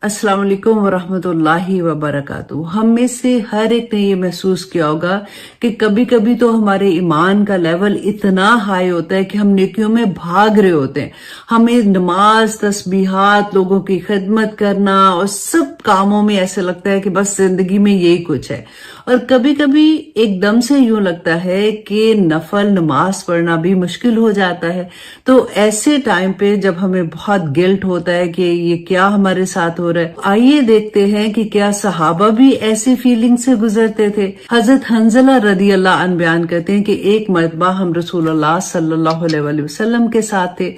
अस्सलाम वालेकुम वरहमतुल्लाहि वबरकातुहू। हम में से हर एक ने ये महसूस किया होगा कि कभी कभी तो हमारे ईमान का लेवल इतना हाई होता है कि हम नेकियों में भाग रहे होते हैं। हमें नमाज, तस्बीहात, लोगों की खिदमत करना और सब कामों में ऐसे लगता है कि बस जिंदगी में यही कुछ है। और कभी कभी एकदम से यूं लगता है कि नफल नमाज पढ़ना भी मुश्किल हो जाता है। तो ऐसे टाइम पे जब हमें बहुत गिल्ट होता है कि ये क्या हमारे साथ हो रहा है, आइए देखते हैं कि क्या सहाबा भी ऐसी फीलिंग से गुजरते थे। हजरत हंजला रदी अल्लाह अन्हु बयान करते हैं कि एक मरतबा हम रसूलुल्लाह सल्लल्लाहु अलैहि वसल्लम के साथ थे,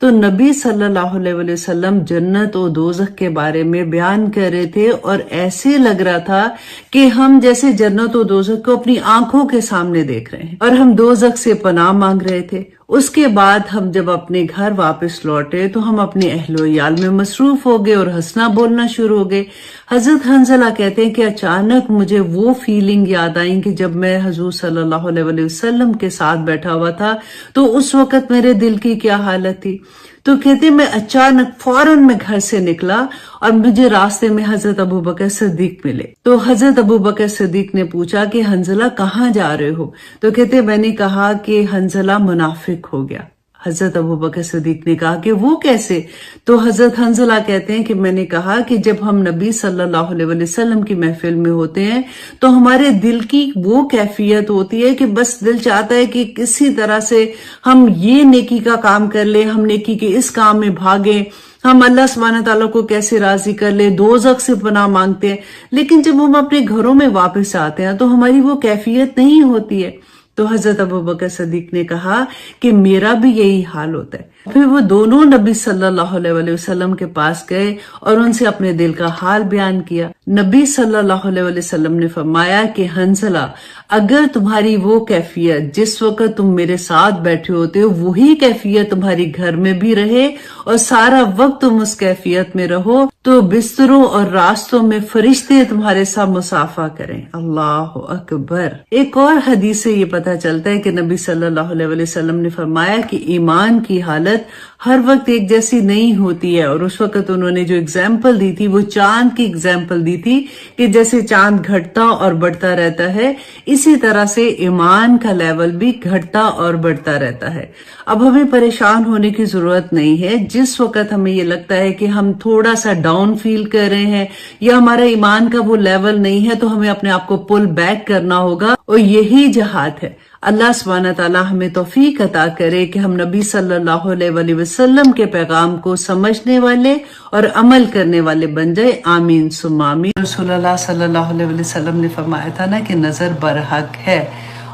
तो नबी सल्लल्लाहु अलैहि वसल्लम जन्नत और दोज़ख के बारे में बयान कर रहे थे और ऐसे लग रहा था कि हम जैसे जन्नत और दोज़ख को अपनी आंखों के सामने देख रहे हैं और हम दोज़ख से पनाह मांग रहे थे। उसके बाद हम जब अपने घर वापस लौटे तो हम अपने अहलो याल में मसरूफ हो गए और हंसना बोलना शुरू हो गए। हजरत हंजला कहते हैं कि अचानक मुझे वो फीलिंग याद आई कि जब मैं हुजूर सल्लल्लाहु अलैहि वसल्लम के साथ बैठा हुआ था तो उस वक्त मेरे दिल की क्या हालत थी। तो कहते मैं अचानक फौरन मैं घर से निकला और मुझे रास्ते में हजरत अबू बकर सिद्दीक मिले। तो हजरत अबू बकर सिद्दीक ने पूछा कि हंजला कहाँ जा रहे हो? तो कहते मैंने कहा कि हंजला मुनाफिक हो गया। हजरत अबू बकर सिद्दीक ने कहा कि वो कैसे? तो हजरत हंजला कहते हैं कि मैंने कहा कि जब हम नबी सल्लल्लाहु अलैहि वसल्लम की महफिल में होते हैं तो हमारे दिल की वो कैफियत होती है कि बस दिल चाहता है कि किसी तरह से हम ये नेकी का काम कर ले, हम नेकी के इस काम में भागे, हम अल्लाह सुब्हानहू तआला को कैसे राजी कर ले, दोज़ख से पनाह मांगते हैं। लेकिन जब हम अपने घरों में वापस आते हैं तो हमारी वो कैफियत नहीं होती है। तो हजरत अबू बकर सिद्दीक ने कहा कि मेरा भी यही हाल होता है। फिर वो दोनों नबी सल्लल्लाहु अलैहि वसल्लम के पास गए और उनसे अपने दिल का हाल बयान किया। नबी सल्लल्लाहु अलैहि वसल्लम ने फरमाया कि हंसला, अगर तुम्हारी वो कैफियत जिस वक्त तुम मेरे साथ बैठे होते हो वही कैफियत तुम्हारी घर में भी रहे और सारा वक्त तुम उस कैफियत में रहो तो बिस्तरों और रास्तों में फरिश्ते तुम्हारे साथ मुसाफा करें। अल्लाह अकबर। एक और हदीस से ये पता चलता है कि नबी सल्लल्लाहु अलैहि वसल्लम ने फरमाया कि ईमान की हालत हर वक्त एक जैसी नहीं होती है। और उस वक्त उन्होंने जो एग्जाम्पल दी थी वो चांद की एग्जाम्पल दी थी कि जैसे चांद घटता और बढ़ता रहता है, इसी तरह से ईमान का लेवल भी घटता और बढ़ता रहता है। अब हमें परेशान होने की जरूरत नहीं है। जिस वक्त हमें ये लगता है कि हम थोड़ा सा डाउन फील कर रहे हैं या हमारा ईमान का वो लेवल नहीं है तो हमें अपने आप को पुल बैक करना होगा और यही जहाद है। अल्लाह सुब्हानहू तआला हमें तौफीक अता करे कि हम नबी सल्लल्लाहु अलैहि वसल्लम के पैगाम को समझने वाले और अमल करने वाले बन जाए। आमीन सुम्मा आमीन। रसूलुल्लाह सल्लल्लाहु अलैहि वसल्लम ने फरमाया था ना कि नजर बरहक है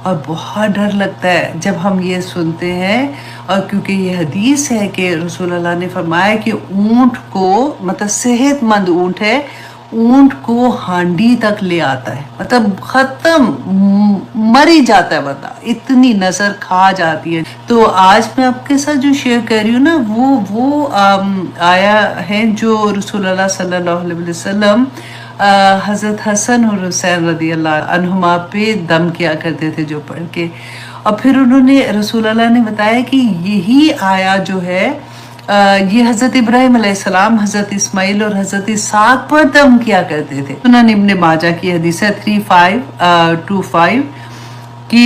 और बहुत डर लगता है जब हम ये सुनते हैं। और क्योंकि ये हदीस है कि रसूलुल्लाह ने फरमाया कि ऊंट को, मतलब सेहतमंद ऊंट है, ऊंट को हांडी तक ले आता है, मतलब खत्म, मर ही जाता है बंदा, इतनी नजर खा जाती है। तो आज मैं आपके साथ जो शेयर कर रही हूँ ना वो आया है जो रसूलुल्लाह सल्लल्लाहु अलैहि वसल्लम हजरत हसन और हुसैन रदी अल्लाह अन्हुमा पे दम किया करते थे जो पढ़ के। और फिर उन्होंने रसूलुल्लाह ने बताया कि यही आया जो है ये हजरत इब्राहिम अलैहिस्सलाम, हजरत इस्माइल और हजरत इसाक पर दम किया करते थे। सुनन इब्न माजा की हदीस है 3525 कि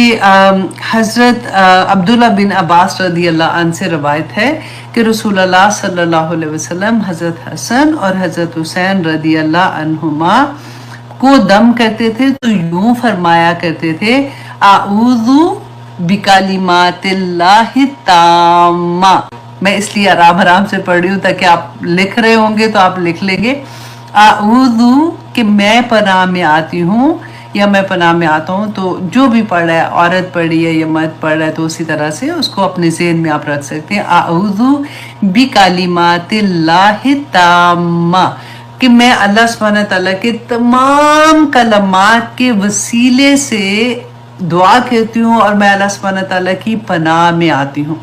हजरत अब्दुल्ला बिन अब्बास रदी अल्लाह अन्हु से रवायत है कि रसूलुल्लाह सल्लल्लाहु अलैहि वसल्लम हजरत हसन और हजरत हुसैन रदी अल्लाह अन्हुमा को दम करते थे तो यूं फरमाया करते थे, आऊज़ु बिकलिमातिल्लाहि ताम्मा। मैं इसलिए आराम से पढ़ रही हूँ ताकि आप लिख रहे होंगे तो आप लिख लेंगे। आऊज़ु कि मैं पनाह में आती हूँ या मैं पनाह में आता हूँ। तो जो भी पढ़ रहा है, औरत पढ़ी है या मर्द पढ़ रहा है, तो उसी तरह से उसको अपने ज़हन में आप रख सकते हैं। आऊज़ु बिकलिमातिल्लाहि ताम्मा कि मैं अल्लाह सुब्हानहू तआला के तमाम कलमात के वसीले से दुआ करती हूँ और मैं अल्लाह सुब्हानहू तआला की पनाह में आती हूँ।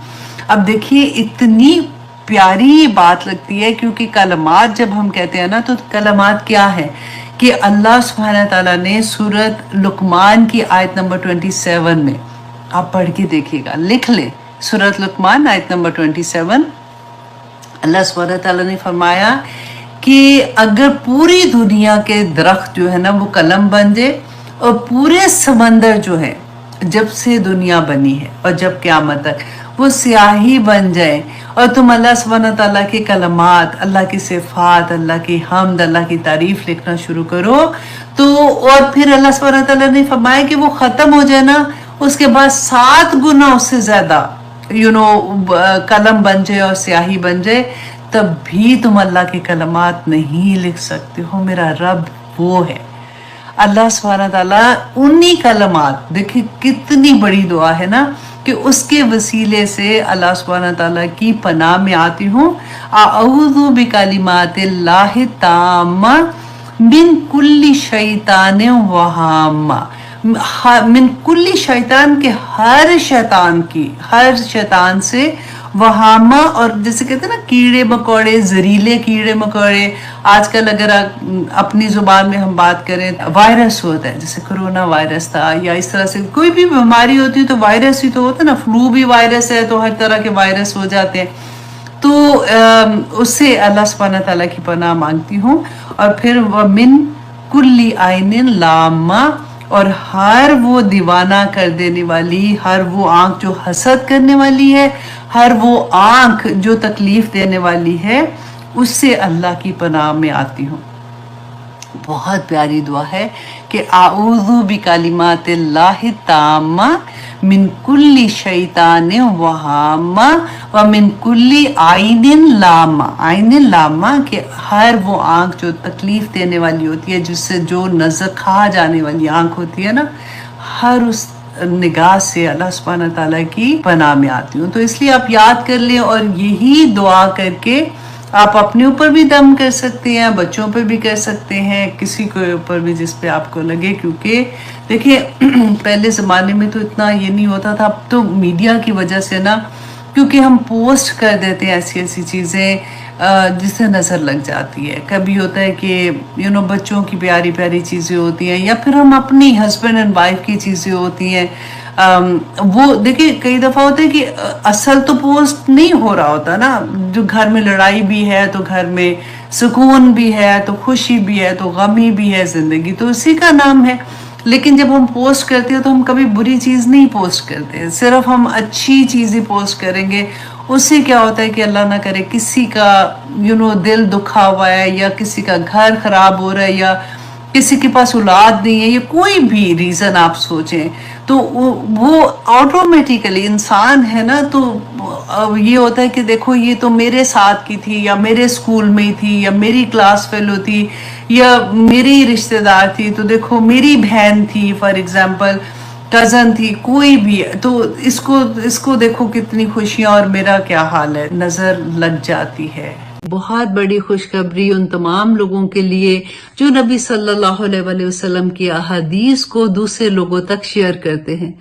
अब देखिए इतनी प्यारी बात लगती है क्योंकि कलमात जब हम कहते हैं ना तो कलमात क्या है कि अल्लाह सुब्हानहू तआला ने सूरत लुकमान की आयत नंबर 27 में, आप पढ़ के देखिएगा, लिख ले, सूरत लुकमान आयत नंबर 27, अल्लाह सुब्हानहू तआला ने फरमाया کہ اگر پوری دنیا کے درخت جو ہے نا وہ قلم بن جائے اور پورے سمندر جو ہے جب سے دنیا بنی ہے اور جب قیامت تک وہ سیاہی بن جائے اور تم اللہ سبحانہ تعالیٰ کے کلمات، اللہ کی صفات، اللہ کی حمد، اللہ کی تعریف لکھنا شروع کرو تو اور پھر اللہ سبحانہ تعالیٰ نے فرمایا کہ وہ ختم ہو جائے نا، اس کے بعد 7 گنا اس سے زیادہ قلم بن جائے اور سیاہی بن جائے، تب بھی تم اللہ کے کلمات نہیں لکھ سکتے ہو۔ میرا رب وہ ہے اللہ سبحانہ تعالیٰ، انہی کلمات، دیکھیں کتنی بڑی دعا ہے نا، کہ اس کے وسیلے سے اللہ سبحانہ تعالیٰ کی پناہ میں آتی ہوں۔ اعوذ بکلمات اللہ التامہ من کل شیطان وہامہ، من کل شیطان کے ہر شیطان سے، وہامہ، اور جیسے کہتے ہیں نا کیڑے مکوڑے، زہریلے کیڑے مکوڑے، آج کل اگر اپنی زبان میں ہم بات کریں، وائرس ہوتا ہے جیسے کرونا وائرس تھا، یا اس طرح سے کوئی بھی بیماری ہوتی ہے تو وائرس ہی تو ہوتا ہے نا، فلو بھی وائرس ہے تو ہر طرح کے وائرس ہو جاتے ہیں، تو اس سے اللہ سبحانہ تعالیٰ کی پناہ مانگتی ہوں۔ اور پھر وَمِن کُلِّ عَيْنٍ لَامَّةٍ، اور ہر وہ دیوانہ کر دینے والی، ہر وہ آنکھ جو حسد کرنے والی ہے، ہر وہ آنکھ جو تکلیف دینے والی ہے، اس سے اللہ کی پناہ میں آتی ہوں۔ بہت پیاری دعا ہے کہ اعوذ بکلمات اللہ التامہ من کل شیطان وہامہ ومن کل عین لامہ، عین لامہ کہ ہر وہ آنکھ جو تکلیف دینے والی ہوتی ہے، جس سے جو نظر کھا جانے والی آنکھ ہوتی ہے نا، ہر اس نگاہ سے اللہ سبحانہ تعالیٰ کی پناہ میں آتی ہوں۔ تو اس لیے آپ یاد کر لیں اور یہی دعا کر کے آپ اپنے اوپر بھی دم کر سکتے ہیں، بچوں پہ بھی کر سکتے ہیں، کسی کے اوپر بھی جس پہ آپ کو لگے، کیونکہ دیکھیں پہلے زمانے میں تو اتنا یہ نہیں ہوتا تھا، اب تو میڈیا کی وجہ سے نا، کیونکہ ہم پوسٹ کر دیتے ہیں ایسی ایسی چیزیں جس سے نظر لگ جاتی ہے۔ کبھی ہوتا ہے کہ بچوں کی پیاری پیاری چیزیں ہوتی ہیں، یا پھر ہم اپنی ہسبینڈ اینڈ وائف کی چیزیں ہوتی ہیں، وہ دیکھیں کئی دفعہ ہوتا ہے کہ اصل تو پوسٹ نہیں ہو رہا ہوتا نا، جو گھر میں لڑائی بھی ہے تو گھر میں سکون بھی ہے تو خوشی بھی ہے تو غمی بھی ہے، زندگی تو اسی کا نام ہے، لیکن جب ہم پوسٹ کرتے ہیں تو ہم کبھی بری چیز نہیں پوسٹ کرتے، صرف ہم اچھی چیزیں پوسٹ کریں گے۔ اس سے کیا ہوتا ہے کہ اللہ نہ کرے کسی کا دل دکھا ہوا ہے، یا کسی کا گھر خراب ہو رہا ہے، یا کسی کے پاس اولاد نہیں ہے، یا کوئی بھی ریزن آپ سوچیں، تو وہ آٹومیٹیکلی انسان ہے نا، تو یہ ہوتا ہے کہ دیکھو یہ تو میرے ساتھ کی تھی، یا میرے اسکول میں تھی، یا میری کلاس فیلو تھی، یا میری رشتہ دار تھی، تو دیکھو میری بہن تھی، فار ایگزامپل کزن تھی، کوئی بھی، تو اس کو دیکھو کتنی خوشیاں اور میرا کیا حال ہے، نظر لگ جاتی ہے۔ بہت بڑی خوشخبری ان تمام لوگوں کے لیے جو نبی صلی اللہ علیہ وآلہ وسلم کی احادیث کو دوسرے لوگوں تک شیئر کرتے ہیں۔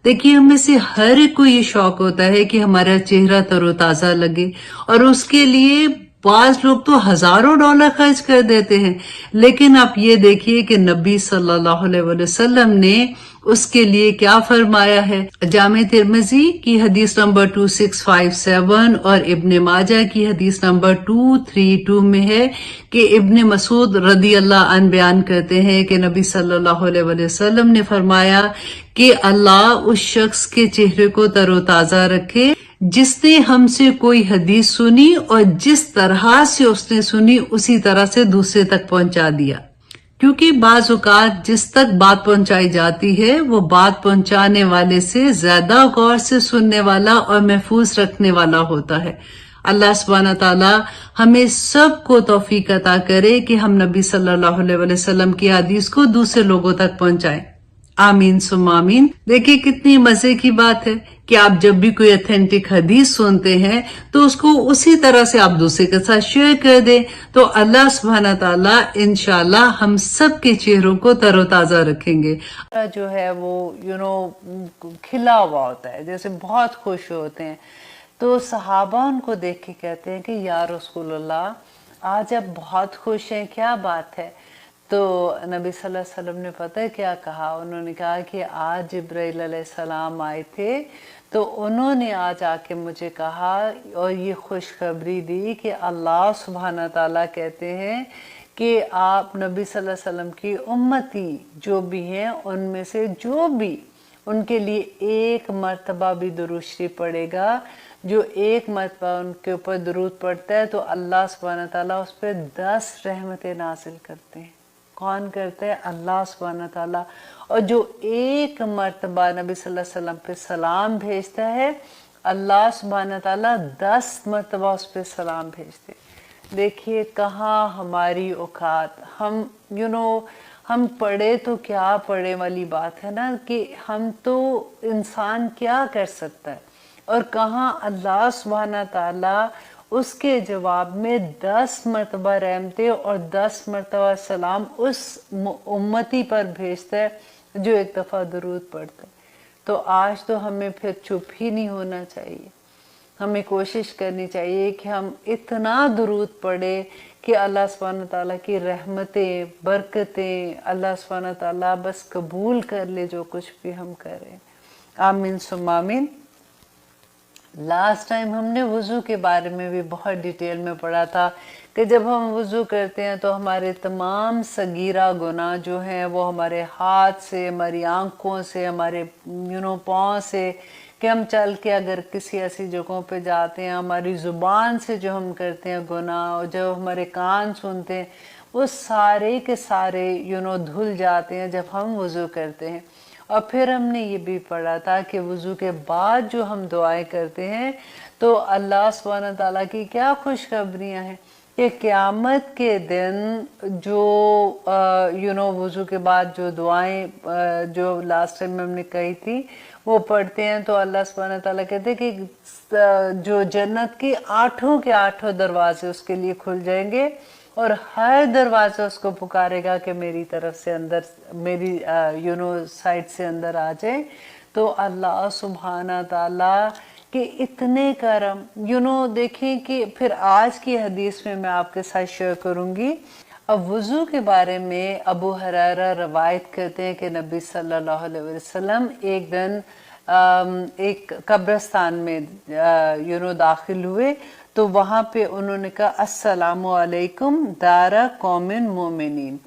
دیکھیے ہم میں سے ہر ایک کو یہ شوق ہوتا ہے کہ ہمارا چہرہ تر و تازہ لگے، اور اس کے لیے بعض لوگ تو ہزاروں ڈالر خرچ کر دیتے ہیں، لیکن آپ یہ دیکھیے کہ نبی صلی اللہ علیہ وآلہ وسلم نے اس کے لیے کیا فرمایا ہے۔ جامع ترمذی کی حدیث نمبر 2657 اور ابن ماجہ کی حدیث نمبر 232 میں ہے کہ ابن مسعود رضی اللہ عنہ بیان کرتے ہیں کہ نبی صلی اللہ علیہ وآلہ وسلم نے فرمایا کہ اللہ اس شخص کے چہرے کو تر و تازہ رکھے جس نے ہم سے کوئی حدیث سنی، اور جس طرح سے اس نے سنی اسی طرح سے دوسرے تک پہنچا دیا، کیونکہ بعض اوقات جس تک بات پہنچائی جاتی ہے وہ بات پہنچانے والے سے زیادہ غور سے سننے والا اور محفوظ رکھنے والا ہوتا ہے۔ اللہ سبحانہ تعالیٰ ہمیں سب کو توفیق عطا کرے کہ ہم نبی صلی اللہ علیہ وسلم کی حدیث کو دوسرے لوگوں تک پہنچائیں، آمین ثم آمین۔ دیکھیں کتنی مزے کی بات ہے کہ آپ جب بھی کوئی اتھینٹک حدیث سنتے ہیں تو اس کو اسی طرح سے آپ دوسرے کے ساتھ شیئر کر دیں، تو اللہ سبحانہ تعالیٰ انشاءاللہ ہم سب کے چہروں کو تر و تازہ رکھیں گے۔ جو ہے وہ کھلا ہوا ہوتا ہے، جیسے بہت خوش ہوتے ہیں، تو صحابہ ان کو دیکھ کے کہتے ہیں کہ یا رسول اللہ آج آپ بہت خوش ہیں، کیا بات ہے؟ تو नबी सल्लल्लाहु अलैहि वसल्लम ने पता है क्या कहा, उन्होंने कहा कि आज जिब्राइल अलैहिस्सलाम आए थे, तो उन्होंने आज आके मुझे कहा और ये खुशखबरी दी कि अल्लाह सुब्हाना ताला कहते हैं कि आप नबी सल्लल्लाहु अलैहि वसल्लम की उम्मती जो भी हैं उनमें से जो भी उनके लिए एक मर्तबा भी दुरूद शरीफ पढ़ेगा, जो एक मर्तबा उनके ऊपर दुरूद पढ़ता है तो अल्लाह सुब्हाना ताला उस पर 10 रहमतें नाजिल करते हैं। कौन करता है? अल्लाह सुब्हाना ताला। और जो एक मर्तबा नबी सल्लल्लाहु अलैहि वसल्लम पे सलाम भेजता है, अल्लाह सुब्हाना ताला 10 मर्तबा उस पर सलाम भेजते हैं। देखिए कहाँ हमारी औकात, हम हम पढ़े तो क्या पढ़े वाली बात है ना, कि हम तो इंसान क्या कर सकता है, और कहाँ अल्लाह सुब्हाना ताला उसके जवाब में 10 मरतबा रहमतें और 10 मरतबा सलाम उस उम्मती पर भेजता है जो एक दफ़ा दुरूद पढ़ता है। तो आज तो हमें फिर चुप ही नहीं होना चाहिए, हमें कोशिश करनी चाहिए कि हम इतना दुरूद पढ़े कि अल्लाह सुब्हाना ताला की रहमतें, बरकतें अल्लाह सुब्हाना ताला बस कबूल कर ले जो कुछ भी हम करें। आमीन सुम्मा आमीन। लास्ट टाइम हमने वज़ू के बारे में भी बहुत डिटेल में पढ़ा था कि जब हम वज़ू करते हैं तो हमारे तमाम सगीरा गुनाह जो हैं वो हमारे हाथ से, हमारी आँखों से, हमारे पाँव से, कि हम चल के अगर किसी ऐसी जगहों पे जाते हैं, हमारी ज़ुबान से जो हम करते हैं गुनाह, और जब हमारे कान सुनते हैं, वो सारे के सारे धुल जाते हैं जब हम वज़ू करते हैं। और फिर हमने ये भी पढ़ा था कि वज़ू के बाद जो हम दुआएं करते हैं तो अल्लाह सुब्हाना ताला की क्या खुशखबरियाँ हैं कि क़यामत के दिन जो वज़ू के बाद जो दुआएं जो लास्ट टाइम में हमने कही थी वो पढ़ते हैं, तो अल्लाह सुब्हाना ताला कहते हैं कि जो जन्नत की 8 के 8 दरवाजे उसके लिए खुल जाएंगे और हर दरवाजा उसको पुकारेगा कि मेरी तरफ से अंदर, मेरी साइड से अंदर आ जाए। तो अल्लाह सुब्हाना ताला के इतने करम, देखें कि फिर आज की हदीस में मैं आपके साथ शेयर करूंगी। अब वज़ू के बारे में अबू हुरैरा रवायत करते हैं कि नबी सल्लल्लाहु अलैहि वसल्लम एक दिन एक कब्रिस्तान में दाखिल हुए, तो वहाँ पे उन्होंने कहा अस्सलामु अलैकुम दारा कौमिन मोमिनीन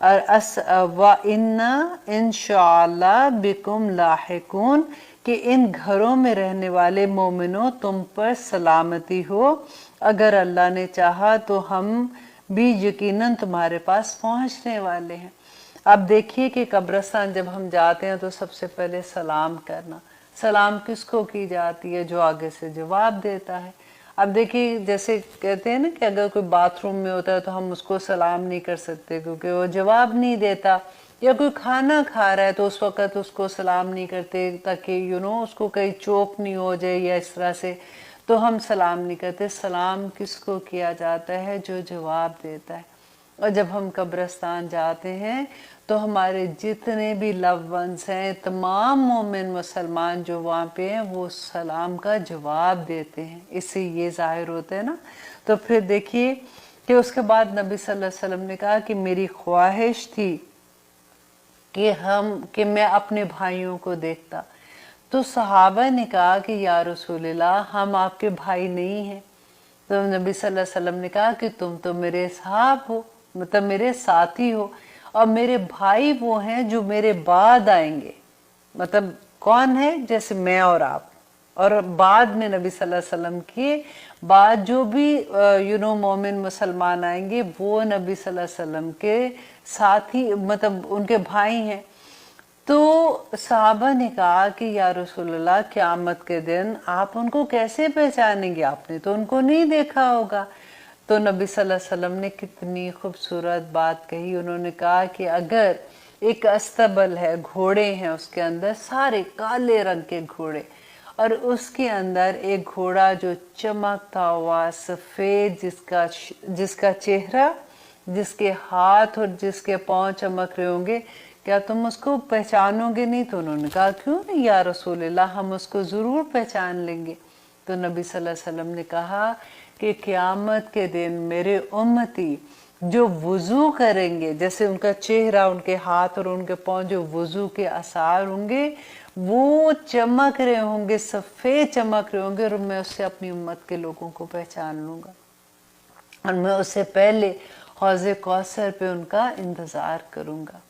और व इन्ना इंशाअल्लाह बिकुम लाहिकून, कि इन घरों में रहने वाले मोमिनों तुम पर सलामती हो, अगर अल्लाह ने चाहा तो हम भी यकीनन तुम्हारे पास पहुँचने वाले हैं। अब देखिए कि कब्रिस्तान जब हम जाते हैं तो सबसे पहले सलाम करना, सलाम किसको की जाती है? जो आगे से जवाब देता है। अब देखिए जैसे कहते हैं ना कि अगर कोई बाथरूम में होता है तो हम उसको सलाम नहीं कर सकते क्योंकि वो जवाब नहीं देता, या कोई खाना खा रहा है तो उस वक़्त उसको सलाम नहीं करते ताकि उसको कहीं चोक नहीं हो जाए या इस तरह से, तो हम सलाम नहीं करते। सलाम किसको किया जाता है? जो जवाब देता है। और जब हम कब्रिस्तान जाते हैं तो हमारे जितने भी लव वंस हैं, तमाम मोमिन मुसलमान जो वहाँ पे हैं, वो सलाम का जवाब देते हैं। इससे ये ज़ाहिर होता है ना। तो फिर देखिए कि उसके बाद नबी सल्लल्लाहु अलैहि वसल्लम ने कहा कि मेरी ख्वाहिश थी कि मैं अपने भाइयों को देखता। तो सहाबा ने कहा कि या रसूलल्लाह, हम आपके भाई नहीं हैं। तो नबी सल्लल्लाहु अलैहि वसल्लम ने कहा कि तुम तो मेरे साहब हो, मतलब मेरे साथी हो, और मेरे भाई वो हैं जो मेरे बाद आएंगे। मतलब कौन है? जैसे मैं और आप, और बाद में नबी सल्लल्लाहु अलैहि वसल्लम के बाद जो भी मोमिन मुसलमान आएंगे वो नबी सल्लल्लाहु अलैहि वसल्लम के साथी, मतलब उनके भाई हैं। तो साहबा ने कहा कि या रसूलल्लाह, क़यामत के दिन आप उनको कैसे पहचानेंगे? आपने तो उनको नहीं देखा होगा। तो नबी सल्लल्लाहु अलैहि वसल्लम ने कितनी खूबसूरत बात कही। उन्होंने कहा कि अगर एक अस्तबल है, घोड़े हैं उसके अंदर, सारे काले रंग के घोड़े, और उसके अंदर एक घोड़ा जो चमकता हुआ सफ़ेद, जिसका चेहरा, जिसके हाथ और जिसके पाँव चमक रहे होंगे, क्या तुम उसको पहचानोगे नहीं? तो उन्होंने कहा क्यों नहीं या रसूलल्लाह, हम उसको ज़रूर पहचान लेंगे। तो नबी सल्लल्लाहु अलैहि वसल्लम ने कहा कि क़यामत के दिन मेरे उम्मती जो वुजू करेंगे, जैसे उनका चेहरा, उनके हाथ और उनके पांव जो वुजू के आसार होंगे वो चमक रहे होंगे, सफेद चमक रहे होंगे, और मैं उससे अपनी उम्मत के लोगों को पहचान लूंगा और मैं उससे पहले हौज़े कौसर पे उनका इंतज़ार करूंगा।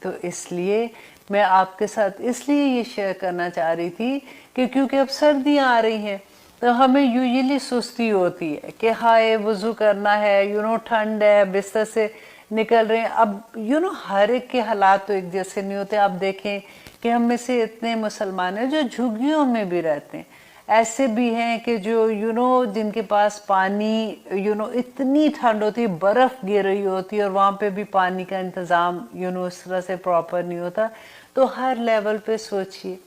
तो इसलिए मैं आपके साथ इसलिए ये शेयर करना चाह रही थी कि क्योंकि अब सर्दियां आ रही हैं तो हमें यूजुअली सुस्ती होती है कि हाय वज़ू करना है, ठंड है, बिस्तर से निकल रहे हैं। अब हर एक के हालात तो एक जैसे नहीं होते। आप देखें कि हम में से इतने मुसलमान हैं जो झुग्गियों में भी रहते हैं, ऐसे भी हैं कि जो जिनके पास पानी इतनी ठंड होती है, बर्फ गिर रही होती है और वहाँ पे भी पानी का इंतज़ाम इस तरह से प्रॉपर नहीं होता। तो हर लेवल पे सोचिए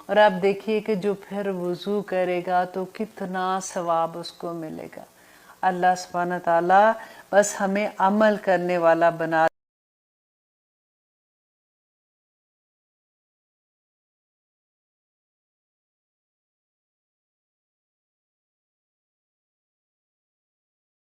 और आप देखिए कि जो फिर वज़ू करेगा तो कितना सवाब उसको मिलेगा। अल्लाह सुब्हानहू ताला बस हमें अमल करने वाला बना